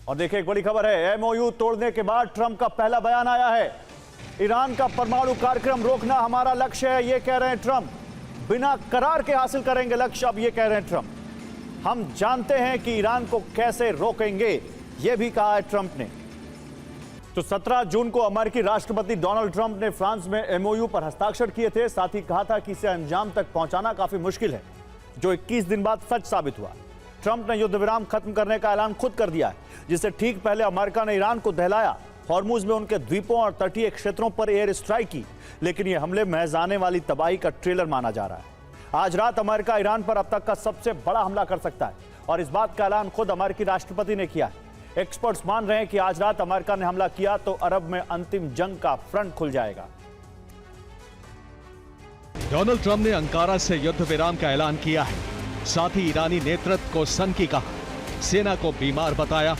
और देखिए एक बड़ी खबर है, एमओयू तोड़ने के बाद ट्रंप का पहला बयान आया है। ईरान का परमाणु कार्यक्रम रोकना हमारा लक्ष्य है, ये कह रहे हैं ट्रंप। बिना करार के हासिल करेंगे लक्ष्य, अब ये कह रहे हैं ट्रंप। हम जानते हैं कि ईरान को कैसे रोकेंगे, ये भी कहा है ट्रंप ने। तो 17 जून को अमेरिकी राष्ट्रपति डोनाल्ड ट्रंप ने फ्रांस में एमओयू पर हस्ताक्षर किए थे। साथ ही कहा था कि इसे अंजाम तक पहुंचाना काफी मुश्किल है, जो 21 दिन बाद सच साबित हुआ। ट्रंप ने युद्ध विराम खत्म करने का ऐलान खुद कर दिया है, जिससे ठीक पहले अमेरिका ने ईरान को दहलाया, हॉर्मुज में उनके द्वीपों और तटीय क्षेत्रों पर एयर स्ट्राइक की। लेकिन यह हमले महज आने वाली तबाही का ट्रेलर माना जा रहा है। आज रात अमेरिका ईरान पर अब तक का सबसे बड़ा हमला कर सकता है, और इस बात का ऐलान खुद अमेरिकी राष्ट्रपति ने किया है। एक्सपर्ट्स मान रहे हैं कि आज रात अमेरिका ने हमला किया तो अरब में अंतिम जंग का फ्रंट खुल जाएगा। डोनाल्ड ट्रंप ने अंकारा से युद्ध विराम का ऐलान किया है। साथ ही ईरानी नेतृत्व को सनकी कहा, सेना को बीमार बताया।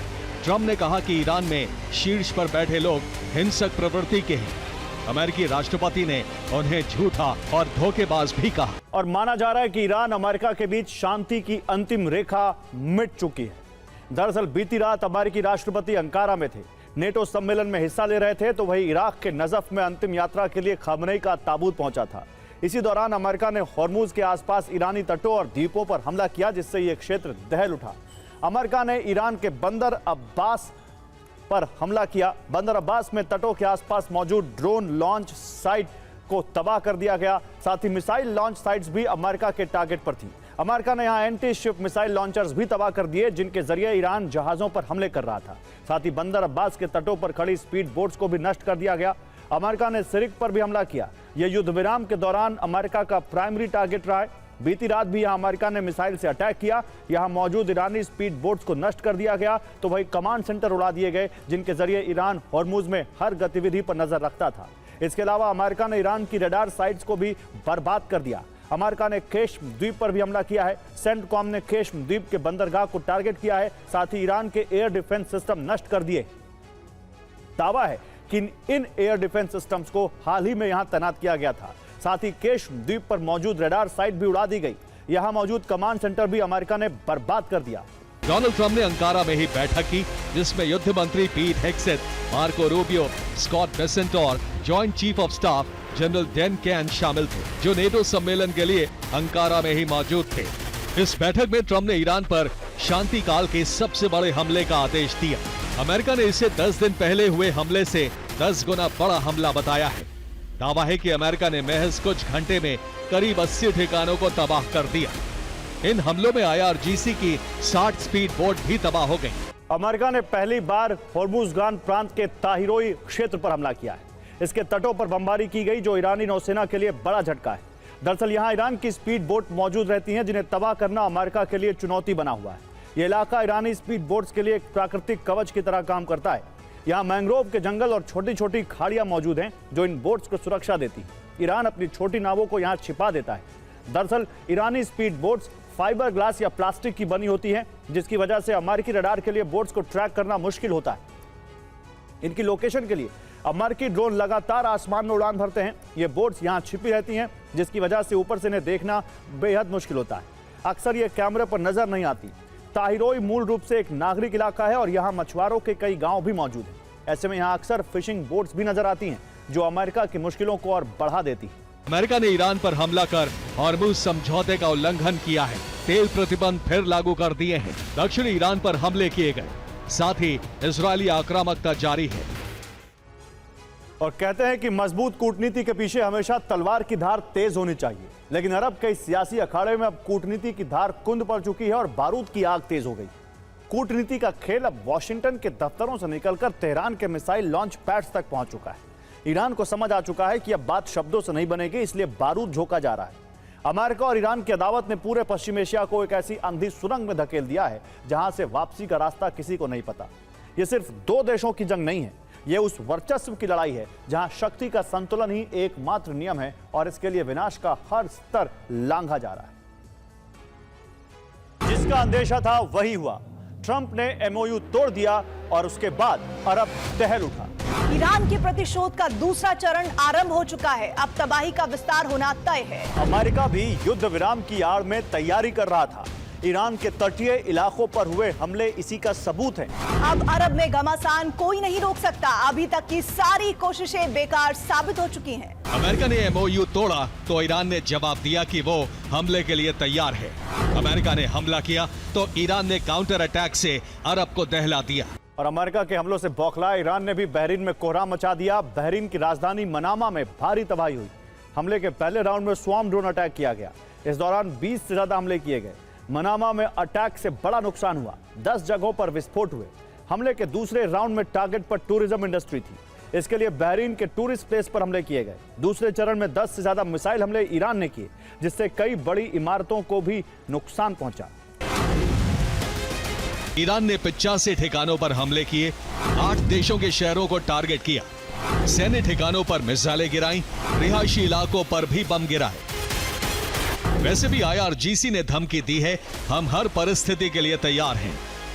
ट्रंप ने कहा कि ईरान में शीर्ष पर बैठे लोग हिंसक प्रवृत्ति के हैं। अमेरिकी राष्ट्रपति ने उन्हें झूठा और धोखेबाज भी कहा। और माना जा रहा है कि ईरान अमेरिका के बीच शांति की अंतिम रेखा मिट चुकी है। दरअसल बीती रात अमेरिकी राष्ट्रपति अंकारा में थे, नेटो सम्मेलन में हिस्सा ले रहे थे, तो वही इराक के नजफ में अंतिम यात्रा के लिए खमेनी का ताबूत पहुंचा था। इसी दौरान अमेरिका ने हॉर्मुज के आसपास ईरानी तटों और द्वीपों पर हमला किया, जिससे यह क्षेत्र दहल उठा। अमेरिका ने ईरान के बंदर अब्बास पर हमला किया। बंदर अब्बास में तटों के आसपास मौजूद ड्रोन लॉन्च साइट को तबाह कर दिया गया। साथ ही मिसाइल लॉन्च साइट्स भी अमेरिका के टारगेट पर थी। अमेरिका ने यहां एंटी शिप मिसाइल लॉन्चर्स भी तबाह कर दिए, जिनके जरिए ईरान जहाजों पर हमले कर रहा था। साथ ही बंदर अब्बास के तटों पर खड़ी स्पीड बोट्स को भी नष्ट कर दिया गया। अमेरिका ने सिरिक पर भी हमला किया। यह युद्ध विराम के दौरान अमेरिका का प्राइमरी टारगेट रहा है। बीती रात भी यहां अमेरिका ने मिसाइल से अटैक किया। यहां मौजूद ईरानी स्पीड बोट्स को नष्ट कर दिया गया, तो वही कमांड सेंटर उड़ा दिए गए, जिनके जरिए ईरान हॉर्मुज में हर गतिविधि पर नजर रखता था। इसके अलावा अमेरिका ने ईरान की रडार साइट्स को भी बर्बाद कर दिया। अमेरिका ने केश्म द्वीप पर भी हमला किया है। सेंटकॉम ने केश्म द्वीप के बंदरगाह को टारगेट किया है। साथ ही ईरान के एयर डिफेंस सिस्टम नष्ट कर दिए। दावा है कि इन एयर डिफेंस सिस्टम्स को हाल ही में यहां तैनात किया गया था। साथ ही केश्म द्वीप पर मौजूद रडार साइट भी उड़ा दी गई। यहां मौजूद कमांड सेंटर भी अमेरिका ने बर्बाद कर दिया। डोनाल्ड ट्रंप ने अंकारा में ही बैठक की, जिसमें युद्ध मंत्री पीट हेग्सेथ, मार्को रूबियो, स्कॉट बेसेंट और joint chief of staff general Dan can शामिल थे, जो नेटो सम्मेलन के लिए अंकारा में ही मौजूद थे। इस बैठक में ट्रंप ने ईरान पर शांति काल के सबसे बड़े हमले का आदेश दिया। अमेरिका ने इसे 10 दिन पहले हुए हमले से 10 गुना बड़ा हमला बताया है। दावा है कि अमेरिका ने महज कुछ घंटे में करीब 80 ठिकानों को तबाह कर दिया। इन हमलों में IRGC की 60 स्पीड बोट भी तबाह हो गई। अमेरिका ने पहली बार हॉर्मुजगान प्रांत के ताहिरोई क्षेत्र पर हमला किया है। इसके तटों पर बमबारी की गई, जो ईरानी नौसेना के लिए बड़ा झटका है। दरअसल यहां ईरान की स्पीड बोट मौजूद रहती हैं, जिन्हें तबाह करना अमेरिका के लिए चुनौती बना हुआ है। यह इलाका ईरानी स्पीड बोट्स के लिए एक प्राकृतिक कवच की तरह काम करता है। यहाँ मैंग्रोव के जंगल और छोटी छोटी खाड़ियां मौजूद हैं, जो इन बोट्स को सुरक्षा देती हैं। ईरान अपनी छोटी नावों को यहाँ छिपा देता है। दरअसल ईरानी स्पीड बोट्स फाइबर ग्लास या प्लास्टिक की बनी होती हैं, जिसकी वजह से अमेरिकी रडार के लिए बोट्स को ट्रैक करना मुश्किल होता है। इनकी लोकेशन के लिए अमेरिकी ड्रोन लगातार आसमान में उड़ान भरते हैं। ये बोट्स यहाँ छिपी रहती हैं, जिसकी वजह से ऊपर से इन्हें देखना बेहद मुश्किल होता है। अक्सर ये कैमरे पर नजर नहीं आती। ताहिरोई मूल रूप से एक नागरिक इलाका है और यहाँ मछुआरों के कई गांव भी मौजूद हैं। ऐसे में यहाँ अक्सर फिशिंग बोट्स भी नजर आती हैं, जो अमेरिका की मुश्किलों को और बढ़ा देती है। अमेरिका ने ईरान पर हमला कर हॉर्मुज समझौते का उल्लंघन किया है। तेल प्रतिबंध फिर लागू कर दिए हैं। दक्षिणी ईरान पर हमले किए गए। साथ ही इजरायली आक्रामकता जारी है। और कहते हैं कि मजबूत कूटनीति के पीछे हमेशा तलवार की धार तेज होनी चाहिए, लेकिन अरब के इस सियासी अखाड़े में अब कूटनीति की धार कुंद पड़ चुकी है और बारूद की आग तेज हो गई। कूटनीति का खेल अब वॉशिंगटन के दफ्तरों से निकलकर तेहरान के मिसाइल लॉन्च पैड्स तक पहुंच चुका है। ईरान को समझ आ चुका है कि अब बात शब्दों से नहीं बनेगी, इसलिए बारूद झोंका जा रहा है। अमेरिका और ईरान की अदावत ने पूरे पश्चिम एशिया को एक ऐसी अंधी सुरंग में धकेल दिया है, जहां से वापसी का रास्ता किसी को नहीं पता। यह सिर्फ दो देशों की जंग नहीं है, यह उस वर्चस्व की लड़ाई है जहां शक्ति का संतुलन ही एकमात्र नियम है, और इसके लिए विनाश का हर स्तर लांघा जा रहा है। जिसका अंदेशा था वही हुआ। ट्रंप ने एमओयू तोड़ दिया और उसके बाद अरब दहल उठा। ईरान के प्रतिशोध का दूसरा चरण आरंभ हो चुका है। अब तबाही का विस्तार होना तय है। अमेरिका भी युद्ध विराम की आड़ में तैयारी कर रहा था। ईरान के तटीय इलाकों पर हुए हमले इसी का सबूत हैं। अब अरब में घमासान कोई नहीं रोक सकता। अभी तक की सारी कोशिशें बेकार साबित हो चुकी हैं। अमेरिका ने एमओयू तोड़ा तो ईरान ने जवाब दिया कि वो हमले के लिए तैयार है। अमेरिका ने हमला किया तो ईरान ने काउंटर अटैक से अरब को दहला दिया। और अमेरिका के हमलों से बौखला ईरान ने भी बहरीन में कोहराम मचा दिया। बहरीन की राजधानी मनामा में भारी तबाही हुई। हमले के पहले राउंड में स्वॉर्म ड्रोन अटैक किया गया। इस दौरान 20 से ज्यादा हमले किए गए। मनामा में अटैक से बड़ा नुकसान हुआ। 10 जगहों पर विस्फोट हुए। हमले के दूसरे राउंड में टारगेट पर टूरिज्म इंडस्ट्री थी। इसके लिए बहरीन के टूरिस्ट प्लेस पर हमले किए गए। दूसरे चरण में 10 से ज्यादा मिसाइल हमले ईरान ने किए, जिससे कई बड़ी इमारतों को भी नुकसान पहुंचा। ईरान ने 85 ठिकानों पर हमले किए। 8 देशों के शहरों को टारगेट किया। सैन्य ठिकानों पर मिसाइलें गिराई। रिहायशी इलाकों पर भी बम गिराए। वैसे भी IRGC ने धमकी दी है, हम हर परिस्थिति के लिए तैयार हैं।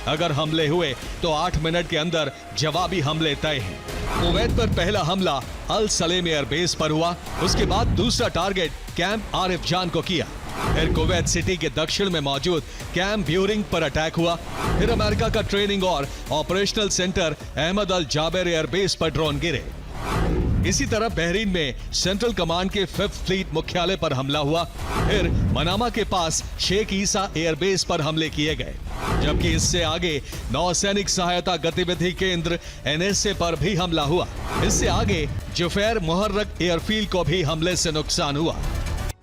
अगर हमले हुए तो 8 मिनट के अंदर जवाबी हमले तय हैं। कुवैत पर पहला हमला अल सलेम एयरबेस पर हुआ। उसके बाद दूसरा टारगेट कैंप आरिफ जान को किया। फिर कुवैत सिटी के दक्षिण में मौजूद कैंप ब्यूरिंग पर अटैक हुआ। फिर अमेरिका का ट्रेनिंग और operational centre Ahmad Al Jaber airbase पर ड्रोन गिरे। इसी तरह बहरीन में सेंट्रल कमांड के 5th फ्लीट मुख्यालय पर हमला हुआ। फिर मनामा के पास शेख ईसा एयरबेस पर हमले किए गए, जबकि इससे आगे नौसैनिक सहायता गतिविधि केंद्र NSA पर भी हमला हुआ। इससे आगे जुफैर मुहर्रक एयरफील्ड को भी हमले से नुकसान हुआ।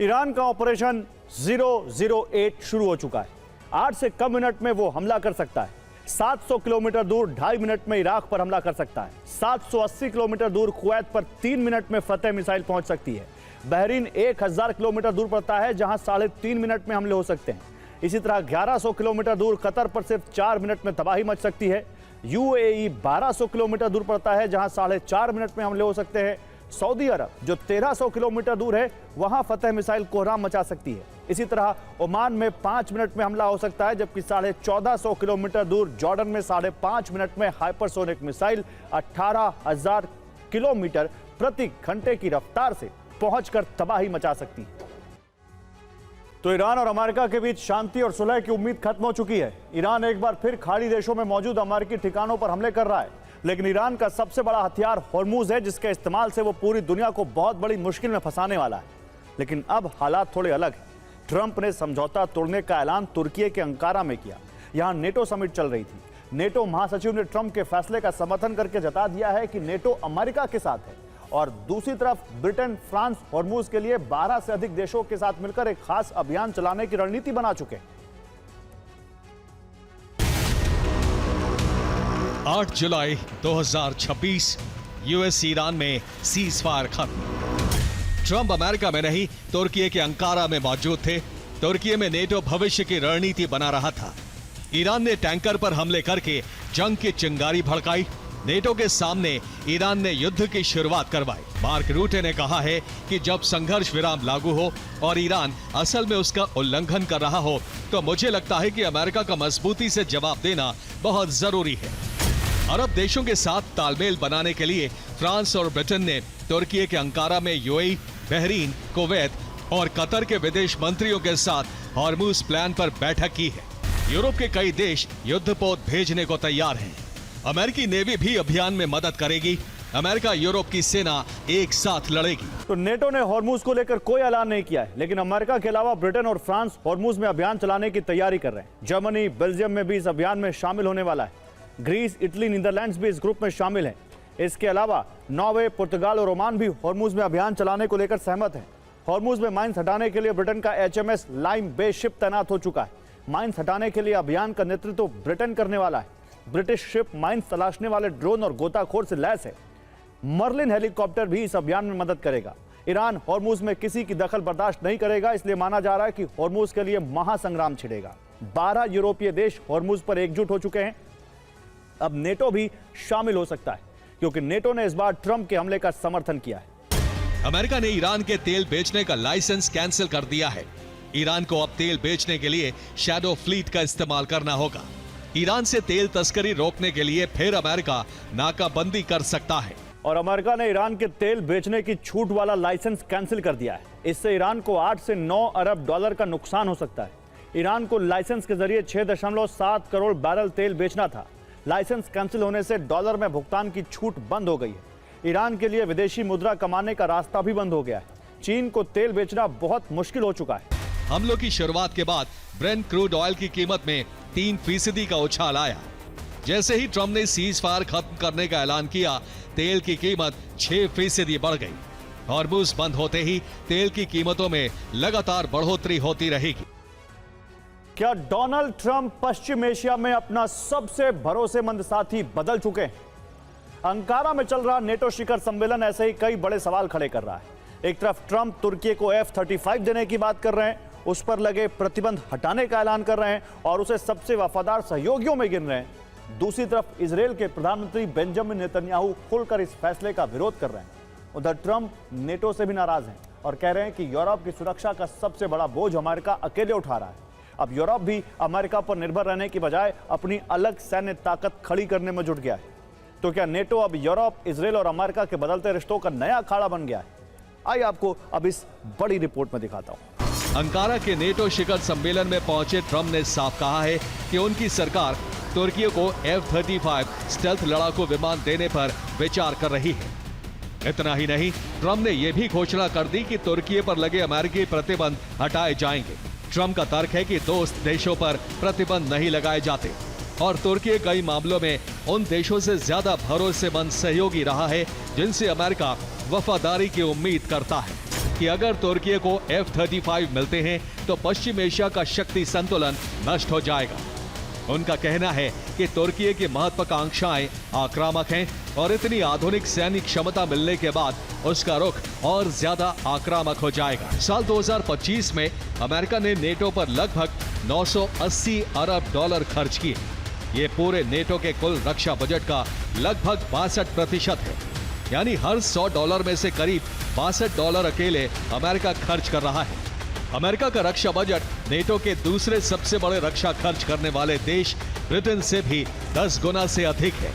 ईरान का ऑपरेशन 008 शुरू हो चुका है। 8 से कम मिनट में वो हमला कर सकता है। 700 किलोमीटर दूर 2.5 मिनट में इराक पर हमला कर सकता है। 780 किलोमीटर दूर कुवैत पर 3 मिनट में फतेह मिसाइल पहुंच सकती है। बहरीन 1000 किलोमीटर दूर पड़ता है, जहां 3.5 मिनट में हमले हो सकते हैं। इसी तरह 1100 किलोमीटर दूर कतर पर सिर्फ 4 मिनट में तबाही मच सकती है। UAE 1200 किलोमीटर दूर पड़ता है, जहां 4.5 मिनट में हमले हो सकते हैं। सऊदी अरब जो 1300 किलोमीटर दूर है, वहां फतेह मिसाइल कोहराम मचा सकती है। इसी तरह ओमान में 5 मिनट में हमला हो सकता है, जबकि 1450 किलोमीटर दूर जॉर्डन में 5.5 मिनट में हाइपरसोनिक मिसाइल 18,000 किलोमीटर प्रति घंटे की रफ्तार से पहुंचकर तबाही मचा सकती है। तो ईरान और अमेरिका के बीच शांति और सुलह की उम्मीद खत्म हो चुकी है। ईरान एक बार फिर खाड़ी देशों में मौजूद अमेरिकी ठिकानों पर हमले कर रहा है, लेकिन ईरान का सबसे बड़ा हथियार हॉर्मूज है, जिसके इस्तेमाल से वो पूरी दुनिया को बहुत बड़ी मुश्किल में फंसाने वाला है। लेकिन अब हालात थोड़े अलग हैं। ट्रंप ने समझौता तोड़ने का ऐलान तुर्की के अंकारा में किया। यहां नेटो समिट चल रही थी। नेटो महासचिव ने ट्रंप के फैसले का समर्थन करके जता दिया है कि नेटो अमेरिका के साथ है, और दूसरी तरफ ब्रिटेन, फ्रांस हॉर्मूज के लिए 12 से अधिक देशों के साथ मिलकर एक खास अभियान चलाने की रणनीति बना चुके हैं। 8 जुलाई 2026 यूएस ईरान में सीज फायर खत्म। ट्रंप अमेरिका में नहीं, तुर्की के अंकारा में मौजूद थे। तुर्की में नेटो भविष्य की रणनीति बना रहा था। ईरान ने टैंकर पर हमले करके जंग की चिंगारी भड़काई। नेटो के सामने ईरान ने युद्ध की शुरुआत करवाई। मार्क रूटे ने कहा है कि जब संघर्ष विराम लागू हो और ईरान असल में उसका उल्लंघन कर रहा हो, तो मुझे लगता है कि अमेरिका का मजबूती से जवाब देना बहुत जरूरी है। अरब देशों के साथ तालमेल बनाने के लिए फ्रांस और ब्रिटेन ने तुर्की के अंकारा में UAE, बहरीन, कुवैत और कतर के विदेश मंत्रियों के साथ हॉर्मूज प्लान पर बैठक की है। यूरोप के कई देश युद्धपोत भेजने को तैयार हैं। अमेरिकी नेवी भी अभियान में मदद करेगी। अमेरिका यूरोप की सेना एक साथ लड़ेगी। तो नेटो ने हॉर्मूज को लेकर कोई ऐलान नहीं किया है, लेकिन अमेरिका के अलावा ब्रिटेन और फ्रांस हॉर्मूज में अभियान चलाने की तैयारी कर रहे हैं। जर्मनी, बेल्जियम में भी इस अभियान में शामिल होने वाला है। ग्रीस, इटली, नीदरलैंड्स भी इस ग्रुप में शामिल हैं। इसके अलावा नॉर्वे, पुर्तगाल और ओमान भी हॉर्मूज में अभियान चलाने को लेकर सहमत हैं। हॉर्मूज में माइंस हटाने के लिए ब्रिटेन का HMS लाइम बे शिप तैनात हो चुका है। माइंस हटाने के लिए अभियान का नेतृत्व ब्रिटेन करने वाला है। ब्रिटिश शिप माइंस तलाशने वाले ड्रोन और गोताखोर से लैस है। मर्लिन हेलीकॉप्टर भी इस अभियान में मदद करेगा। ईरान हॉर्मूज में किसी की दखल बर्दाश्त नहीं करेगा, इसलिए माना जा रहा है कि हॉर्मूज के लिए महासंग्राम छिड़ेगा। 12 यूरोपीय देश हॉर्मूज पर एकजुट हो चुके हैं। अब नेटो भी शामिल हो सकता है, क्योंकि नेटो ने इस बार ट्रंप के हमले का समर्थन किया है। अमेरिका ने ईरान के तेल बेचने का लाइसेंस कैंसिल कर दिया है। ईरान को अब तेल बेचने के लिए शैडो फ्लीट का इस्तेमाल करना होगा। ईरान से तेल तस्करी रोकने के लिए फिर अमेरिका नाकाबंदी कर सकता है। और अमेरिका ने ईरान के तेल बेचने की छूट वाला लाइसेंस कैंसिल कर दिया है। इससे ईरान को 8 से 9 अरब डॉलर का नुकसान हो सकता है। ईरान को लाइसेंस के जरिए 6.7 करोड़ बैरल तेल बेचना था। लाइसेंस कैंसिल होने से डॉलर में भुगतान की छूट बंद हो गई है। ईरान के लिए विदेशी मुद्रा कमाने का रास्ता भी बंद हो गया है। चीन को तेल बेचना बहुत मुश्किल हो चुका है। हमलों की शुरुआत के बाद ब्रेंट क्रूड ऑयल की कीमत में 3% का उछाल आया। जैसे ही ट्रंप ने सीज फायर खत्म करने का ऐलान किया, तेल की कीमत 6% बढ़ गई। हॉर्मुज़ बंद होते ही तेल की कीमतों में लगातार बढ़ोतरी होती रहेगी। क्या डोनाल्ड ट्रंप पश्चिम एशिया में अपना सबसे भरोसेमंद साथी बदल चुके हैं? अंकारा में चल रहा नेटो शिखर सम्मेलन ऐसे ही कई बड़े सवाल खड़े कर रहा है। एक तरफ ट्रंप तुर्की को F-35 देने की बात कर रहे हैं, उस पर लगे प्रतिबंध हटाने का ऐलान कर रहे हैं और उसे सबसे वफादार सहयोगियों में गिन रहे हैं। दूसरी तरफ इजराइल के प्रधानमंत्री बेंजामिन नेतन्याहू खुलकर इस फैसले का विरोध कर रहे हैं। उधर ट्रंप नेटो से भी नाराज हैं और कह रहे हैं कि यूरोप की सुरक्षा का सबसे बड़ा बोझ अमेरिका अकेले उठा रहा है। अब यूरोप भी अमेरिका पर निर्भर रहने की बजाय अपनी अलग सैन्य ताकत खड़ी करने में जुट गया है। तो क्या नेटो अब यूरोप, इजराइल और अमेरिका के बदलते रिश्तों का नया अखाड़ा बन गया है? आइए आपको अब इस बड़ी रिपोर्ट में दिखाता हूं। अंकारा के नेटो शिखर सम्मेलन में पहुंचे ट्रंप ने साफ कहा है कि उनकी सरकार तुर्की को F-35 स्टेल्थ लड़ाकू विमान देने पर विचार कर रही है। इतना ही नहीं, ट्रंप ने यह भी घोषणा कर दी कि तुर्की पर लगे अमेरिकी प्रतिबंध हटाए जाएंगे। ट्रंप का तर्क है कि दोस्त देशों पर प्रतिबंध नहीं लगाए जाते और तुर्की कई मामलों में उन देशों से ज्यादा भरोसेमंद सहयोगी रहा है जिनसे अमेरिका वफादारी की उम्मीद करता है कि अगर तुर्की को F-35 मिलते हैं तो पश्चिम एशिया का शक्ति संतुलन नष्ट हो जाएगा। उनका कहना है कि तुर्की की महत्वाकांक्षाएं आक्रामक हैं और इतनी आधुनिक सैन्य क्षमता मिलने के बाद उसका रुख और ज्यादा आक्रामक हो जाएगा। साल 2025 में अमेरिका ने नेटो पर लगभग 980 अरब डॉलर खर्च किए। ये पूरे नेटो के कुल रक्षा बजट का लगभग 62% है, यानी हर $100 में से करीब $62 अकेले अमेरिका खर्च कर रहा है। अमेरिका का रक्षा बजट नेटो के दूसरे सबसे बड़े रक्षा खर्च करने वाले देश ब्रिटेन से भी 10 गुना से अधिक है।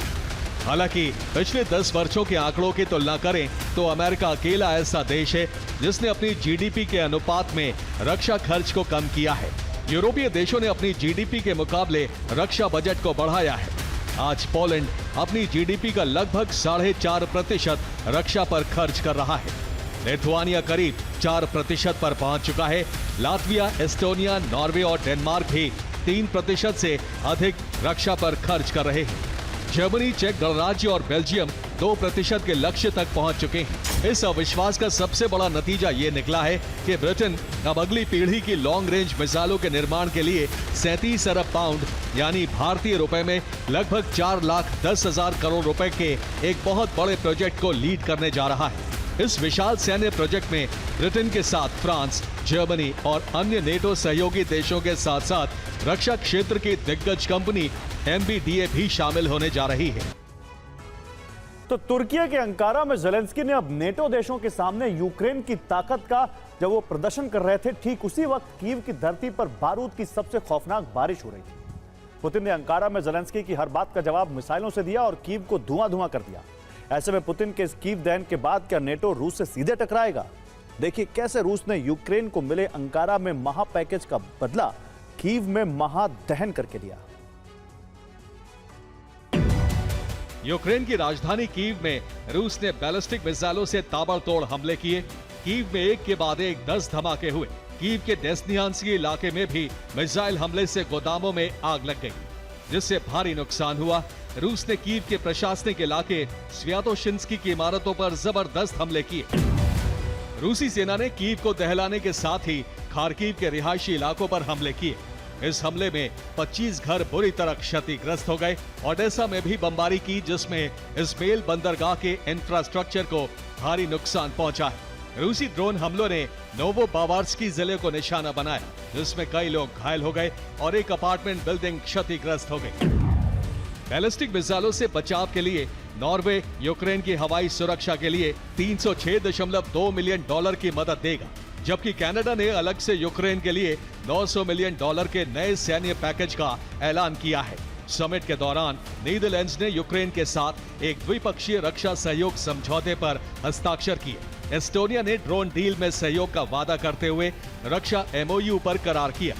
हालांकि पिछले 10 वर्षों के आंकड़ों की तुलना करें तो अमेरिका अकेला ऐसा देश है जिसने अपनी जीडीपी के अनुपात में रक्षा खर्च को कम किया है। यूरोपीय देशों ने अपनी जीडीपी के मुकाबले रक्षा बजट को बढ़ाया है। आज पोलैंड अपनी जीडीपी का लगभग 4.5% रक्षा पर खर्च कर रहा है। लिथुआनिया करीब 4% पर पहुंच चुका है। लातविया, एस्टोनिया, नॉर्वे और डेनमार्क भी 3% से अधिक रक्षा पर खर्च कर रहे हैं। जर्मनी, चेक गणराज्य और बेल्जियम 2% के लक्ष्य तक पहुंच चुके हैं। इस अविश्वास का सबसे बड़ा नतीजा ये निकला है कि ब्रिटेन अब अगली पीढ़ी की लॉन्ग रेंज मिसाइलों के निर्माण के लिए 37 अरब पाउंड यानी भारतीय रुपए में लगभग 4,10,000 करोड़ रुपए के एक बहुत बड़े प्रोजेक्ट को लीड करने जा रहा है। इस विशाल सैन्य प्रोजेक्ट में ब्रिटेन के साथ फ्रांस, जर्मनी और अन्य नेटो सहयोगी देशों के साथ साथ रक्षा क्षेत्र की दिग्गज कंपनी MBDA भी शामिल होने जा रही है। तो तुर्की के अंकारा में ज़ेलेंस्की ने अब नेटो देशों के सामने यूक्रेन की ताकत का जब वो प्रदर्शन कर रहे थे, ठीक उसी वक्त कीव की धरती पर बारूद की सबसे खौफनाक बारिश हो रही थी। पुतिन ने अंकारा में ज़ेलेंस्की की हर बात का जवाब मिसाइलों से दिया और कीव को धुआं-धुआं कर दिया। ऐसे में पुतिन के इस कीव दहन के बाद क्या नेटो रूस से सीधे टकराएगा? देखिए कैसे रूस ने यूक्रेन को मिले अंकारा में महा पैकेज का बदला कीव में महादहन करके दिया। यूक्रेन की राजधानी कीव में रूस ने बैलिस्टिक मिसाइलों से ताबड़तोड़ हमले किए। कीव में एक के बाद एक 10 धमाके हुए। कीव के डेस्नियान्स्की इलाके में भी मिसाइल हमले से गोदामों में आग लग गई, जिससे भारी नुकसान हुआ। रूस ने कीव के प्रशासनिक इलाके स्व्यातोशिन्स्की की इमारतों पर जबरदस्त हमले किए। रूसी सेना ने कीव को दहलाने के साथ ही खार्किव के रिहायशी इलाकों पर हमले किए। इस हमले में 25 घर बुरी तरह क्षतिग्रस्त हो गए। ओडेसा में भी बमबारी की, जिसमें इस्माइल बंदरगाह के इंफ्रास्ट्रक्चर को भारी नुकसान पहुंचा है। रूसी ड्रोन हमलों ने नोवोबावार्स्की जिले को निशाना बनाया, जिसमें कई लोग घायल हो गए और एक अपार्टमेंट बिल्डिंग क्षतिग्रस्त हो गई। बैलिस्टिक मिसाइलों से बचाव के लिए नॉर्वे यूक्रेन की हवाई सुरक्षा के लिए $306.2 मिलियन की मदद देगा, जबकि कनाडा ने अलग से यूक्रेन के लिए $900 मिलियन के नए सैन्य पैकेज का ऐलान किया है। समिट के दौरान नीदरलैंड्स ने यूक्रेन के साथ एक द्विपक्षीय रक्षा सहयोग समझौते पर हस्ताक्षर किए। एस्टोनिया ने ड्रोन डील में सहयोग का वादा करते हुए रक्षा MOU पर करार किया।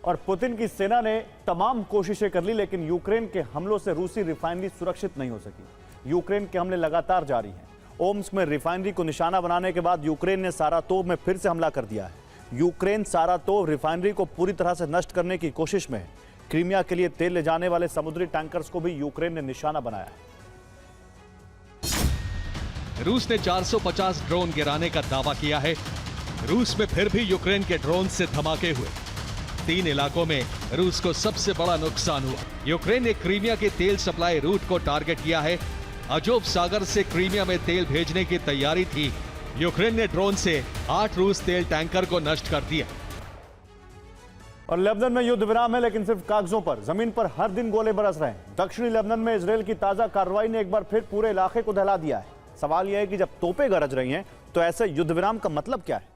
और पुतिन की सेना ने तमाम कोशिशें कर ली, लेकिन यूक्रेन के हमलों से रूसी रिफाइनरी सुरक्षित नहीं हो सकी। यूक्रेन के हमले लगातार जारी हैं। ओम्स्क में रिफाइनरी को निशाना बनाने के बाद यूक्रेन ने सारातोव में फिर से हमला कर दिया है। यूक्रेन सारातोव रिफाइनरी को पूरी तरह से नष्ट करने की कोशिश में है। क्रीमिया के लिए तेल ले जाने वाले समुद्री टैंकर्स को भी यूक्रेन ने निशाना बनाया है। रूस ने 450 ड्रोन गिराने का दावा किया है। रूस में फिर भी यूक्रेन के ड्रोन से धमाके हुए। 3 इलाकों में रूस को सबसे बड़ा नुकसान हुआ। यूक्रेन ने क्रीमिया के तेल सप्लाई रूट को टारगेट किया है। अजोव सागर से क्रीमिया में तेल भेजने की तैयारी थी। यूक्रेन ने ड्रोन से 8 रूस तेल टैंकर को नष्ट कर दिया। और लेबनान में युद्ध विराम है, लेकिन सिर्फ कागजों पर। जमीन पर हर दिन गोले बरस रहे हैं। दक्षिणी लेबनान में इजरायल की ताजा कार्रवाई ने एक बार फिर पूरे इलाके को दहला दिया है। सवाल यह है कि जब तोपें गरज रही हैं तो ऐसे युद्ध विराम का मतलब क्या है?